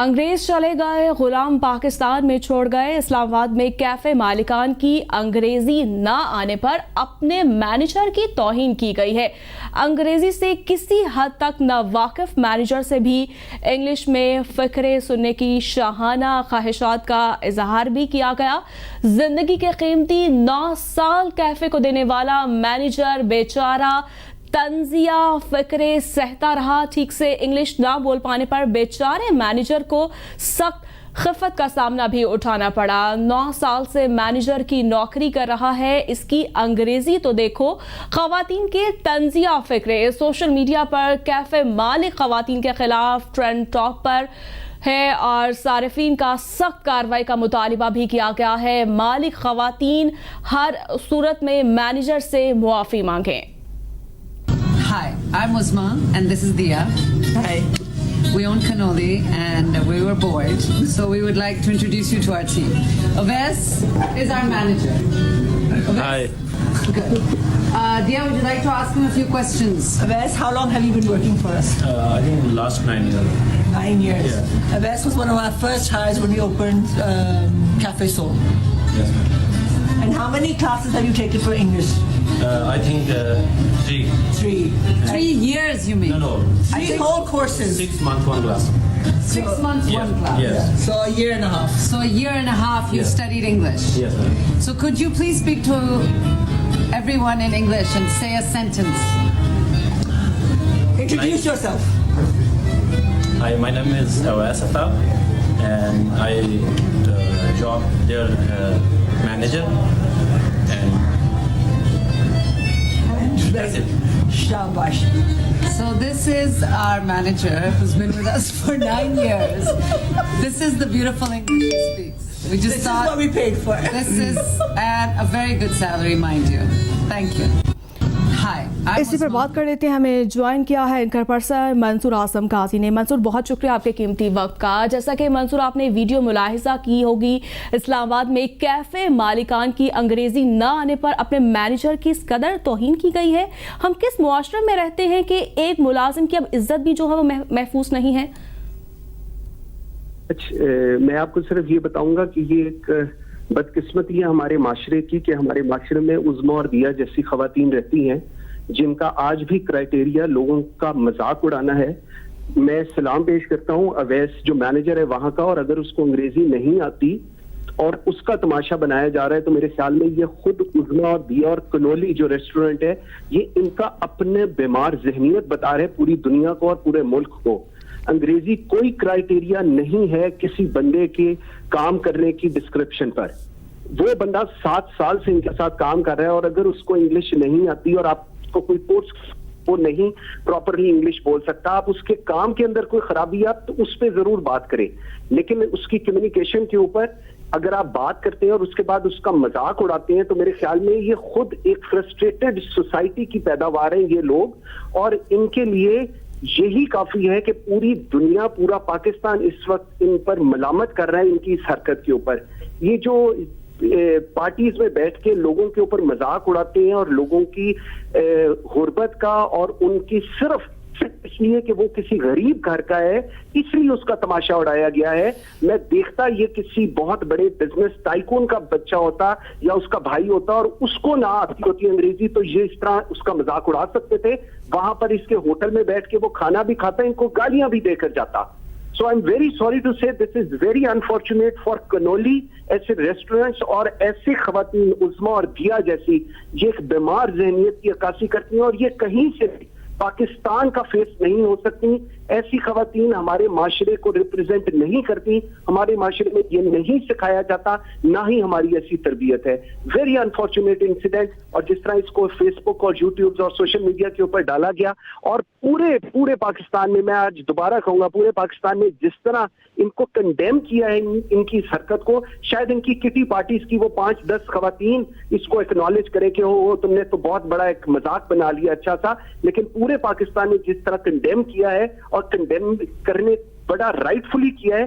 انگریز چلے گئے، غلام پاکستان میں چھوڑ گئے۔ اسلام آباد میں کیفے مالکان کی انگریزی نہ آنے پر اپنے مینیجر کی توہین کی گئی ہے۔ انگریزی سے کسی حد تک ناواقف مینیجر سے بھی انگلش میں فقرے سننے کی شاہانہ خواہشات کا اظہار بھی کیا گیا۔ زندگی کے قیمتی 9 سال کیفے کو دینے والا مینیجر بیچارہ طنزیہ فقرے سہتا رہا۔ ٹھیک سے انگلش نہ بول پانے پر بیچارے مینیجر کو سخت خفت کا سامنا بھی اٹھانا پڑا۔ 9 سال سے مینیجر کی نوکری کر رہا ہے، اس کی انگریزی تو دیکھو۔ خواتین کے طنزیہ فقرے سوشل میڈیا پر کیفے مالک خواتین کے خلاف ٹرینڈ ٹاپ پر ہے اور صارفین کا سخت کارروائی کا مطالبہ بھی کیا گیا ہے۔ مالک خواتین ہر صورت میں مینیجر سے معافی مانگیں۔ Hi, I'm Uzma and this is Dia. Hi. We own Cannoli and we were bored, so we would like to introduce you to our team. Aves is our manager. Aves? Hi. Good. Dia, would you like to ask him a few questions? Abbas, how long have you been working for us? I think last 9 years. 9 years. Yeah. Abbas was one of our first hires when we opened Cafe Soul. Yes. And how many classes have you taken for English? I think 3. 3. 3 years, you mean? No. 3 whole courses. 6 months, 1 class. 6 months, Yes. 1 class. Yes. So a year and a half. So a year and a half you Yes. studied English. Yes, sir. So could you please speak to everyone in English and say a sentence? Introduce yourself. Hi, my name is Awais Aftab and I job their manager and that's it. Shabash. So this is our manager who's been with us for 9 years. This is the beautiful English he speaks. We just This is thought what we paid for. this is at a very good salary, mind you. Thank you. Hi. اسی پر بات کر لیتے ہیں۔ ہمیں join کیا ہے anchor person منصور اعظم قاضی نے۔ منصور، بہت شکریہ آپ کے قیمتی وقت کا۔ جیسا کہ منصور آپ نے ویڈیو ملاحظہ کی ہوگی، اسلام آباد میں کیفے مالکان کی انگریزی نہ آنے پر اپنے مینیجر کی اس قدر توہین کی گئی ہے۔ ہم کس معاشرے میں رہتے ہیں کہ ایک ملازم کی اب عزت بھی جو ہے وہ محفوظ نہیں ہے؟ میں آپ کو صرف یہ بتاؤں گا کہ یہ ایک بدقسمتی ہے ہمارے معاشرے کی کہ ہمارے معاشرے میں عظما اور دیا جیسی خواتین رہتی ہیں جن کا آج بھی کرائٹیریا لوگوں کا مذاق اڑانا ہے۔ میں سلام پیش کرتا ہوں اویس جو مینیجر ہے وہاں کا، اور اگر اس کو انگریزی نہیں آتی اور اس کا تماشا بنایا جا رہا ہے تو میرے خیال میں یہ خود عظما اور دیا اور کنولی جو ریسٹورنٹ ہے یہ ان کا اپنے بیمار ذہنیت بتا رہے پوری دنیا کو اور پورے ملک کو۔ انگریزی کوئی کرائٹیریا نہیں ہے کسی بندے کے کام کرنے کی ڈسکرپشن پر۔ وہ بندہ 7 سال سے ان کے ساتھ کام کر رہا ہے اور اگر اس کو انگلش نہیں آتی اور آپ کو کوئی پوسٹ وہ نہیں پراپرلی انگلش بول سکتا، آپ اس کے کام کے اندر کوئی خرابی ہے تو اس پہ ضرور بات کریں، لیکن اس کی کمیونیکیشن کے اوپر اگر آپ بات کرتے ہیں اور اس کے بعد اس کا مذاق اڑاتے ہیں تو میرے خیال میں یہ خود ایک فرسٹریٹڈ سوسائٹی کی پیداوار ہیں یہ لوگ، اور ان کے لیے یہی کافی ہے کہ پوری دنیا پورا پاکستان اس وقت ان پر ملامت کر رہا ہے ان کی اس حرکت کے اوپر۔ یہ جو پارٹیز میں بیٹھ کے لوگوں کے اوپر مذاق اڑاتے ہیں اور لوگوں کی غربت کا اور ان کی صرف اس لیے کہ وہ کسی غریب گھر کا ہے اس لیے اس کا تماشا اڑایا گیا ہے۔ میں دیکھتا یہ کسی بہت بڑے بزنس ٹائکون کا بچہ ہوتا یا اس کا بھائی ہوتا اور اس کو نہ آتی ہوتی انگریزی تو یہ اس طرح اس کا مذاق اڑا سکتے تھے۔ وہاں پر اس کے ہوٹل میں بیٹھ کے وہ کھانا بھی کھاتا، ان کو گالیاں بھی دے کر جاتا۔ So I'm very sorry to say this is very unfortunate for Cannoli ایسے ریسٹورنٹس اور ایسے خواتین عظما اور دیا جیسی یہ ایک بیمار ذہنیت کی عکاسی کرتی ہیں اور یہ کہیں سے پاکستان کا فیس نہیں ہو سکتی۔ ایسی خواتین ہمارے معاشرے کو ریپرزینٹ نہیں کرتی، ہمارے معاشرے میں یہ نہیں سکھایا جاتا، نہ ہی ہماری ایسی تربیت ہے۔ ویری انفارچونیٹ انسیڈنٹ، اور جس طرح اس کو فیس بک اور یوٹیوب اور سوشل میڈیا کے اوپر ڈالا گیا اور پورے پاکستان میں، میں آج دوبارہ کہوں گا پورے پاکستان میں جس طرح ان کو کنڈیم کیا ہے ان کی اس حرکت کو، شاید ان کی کٹی پارٹیز کی وہ 5-10 خواتین اس کو ایکنالج کرے کہ وہ تم نے تو بہت بڑا ایک مذاق بنا لیا اچھا سا، لیکن پورے پاکستان میں جس طرح کنڈیم کیا ہے اور کنڈیم کرنے بڑا رائٹ فلی کیا ہے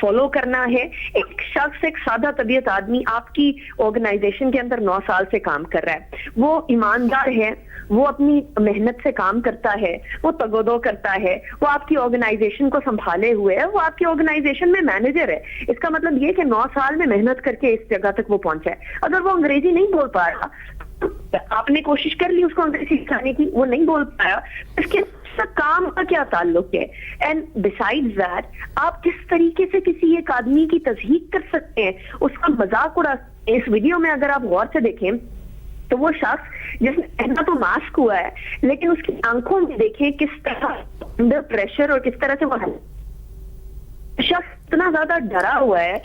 فالو کرنا ہے. ایک شخص, ایک سادہ طبیعت آدمی آپ کی آرگنائزیشن کے اندر 9 سال سے کام کر رہا ہے, وہ ایماندار ہے, وہ اپنی محنت سے کام کرتا ہے, وہ تگودو کرتا ہے, وہ آپ کی آرگنائزیشن کو سنبھالے ہوئے ہے, وہ آپ کی آرگنائزیشن میں مینیجر ہے. اس کا مطلب یہ کہ 9 سال میں محنت کر کے اس جگہ تک وہ پہنچا ہے. اگر وہ انگریزی نہیں بول پا رہا, آپ نے کوشش کر لی اس کو انگریزی سکھانے کی, وہ نہیں بول پایا, اس کے کام کا کیا تعلق ہے؟ اینڈ بسائڈ دیٹ آپ کس طریقے سے کسی ایک آدمی کی تصحیح کر سکتے ہیں, اس کا مذاق اڑا سکتے ہیں. اس ویڈیو میں اگر آپ غور سے دیکھیں تو وہ شخص جس نے پہنا تو ماسک ہوا ہے, لیکن اس کی آنکھوں میں دیکھیں کس طرح انڈر پریشر اور کس طرح سے وہ شخص اتنا زیادہ ڈرا ہوا ہے,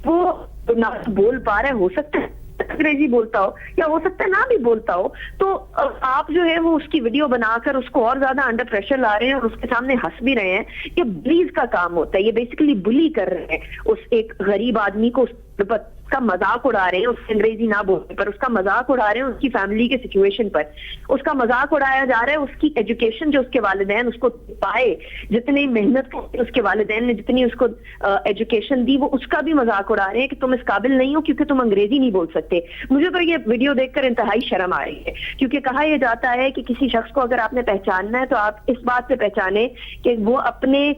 وہ نہ بول پا رہا ہے, ہو سکتا ہے انگریزی بولتا ہو یا ہو سکتا ہے نہ بھی بولتا ہو, تو آپ جو ہے وہ اس کی ویڈیو بنا کر اس کو اور زیادہ انڈر پریشر لا رہے ہیں اور اس کے سامنے ہنس بھی رہے ہیں. یہ بلیز کا کام ہوتا ہے, یہ بیسیکلی بلی کر رہے ہیں اس ایک غریب آدمی کو, اس کا مذاق اڑا رہے ہیں اس سے انگریزی نہ بولنے پر, اس کا مذاق اڑا رہے ہیں اس کی فیملی کے سچویشن پر, اس کا مذاق اڑایا جا رہا ہے اس کی ایجوکیشن جو اس کے والدین اس کو پائے, جتنی محنت اس کے والدین نے جتنی اس کو ایجوکیشن دی, وہ اس کا بھی مذاق اڑا رہے ہیں کہ تم اس قابل نہیں ہو کیونکہ تم انگریزی نہیں بول سکتے. مجھے تو یہ ویڈیو دیکھ کر انتہائی شرم آ رہی ہے, کیونکہ کہا یہ جاتا ہے کہ کسی شخص کو اگر آپ نے پہچاننا ہے تو آپ اس بات سے پہچانے کہ وہ اپنے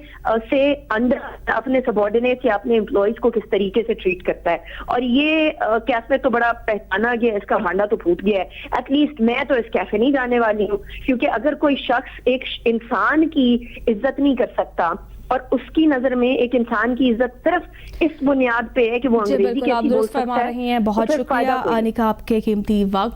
سے انڈر اپنے سبارڈینیٹ یا اپنے امپلائیز کو کس طریقے سے ٹریٹ کرتا ہے. اور یہ کیفے تو بڑا پہچانا گیا, اس کا بھانڈا تو پھوٹ گیا ہے. ایٹ لیسٹ میں تو اس کیفے نہیں جانے والی ہوں, کیونکہ اگر کوئی شخص ایک انسان کی عزت نہیں کر سکتا اور اس کی نظر میں ایک انسان کی عزت صرف اس بنیاد پہ ہے کہ وہ انگریزی کیسی بول سکتا ہے, فرما رہی ہیں. بہت شکریہ آنیکا آپ کے قیمتی وقت.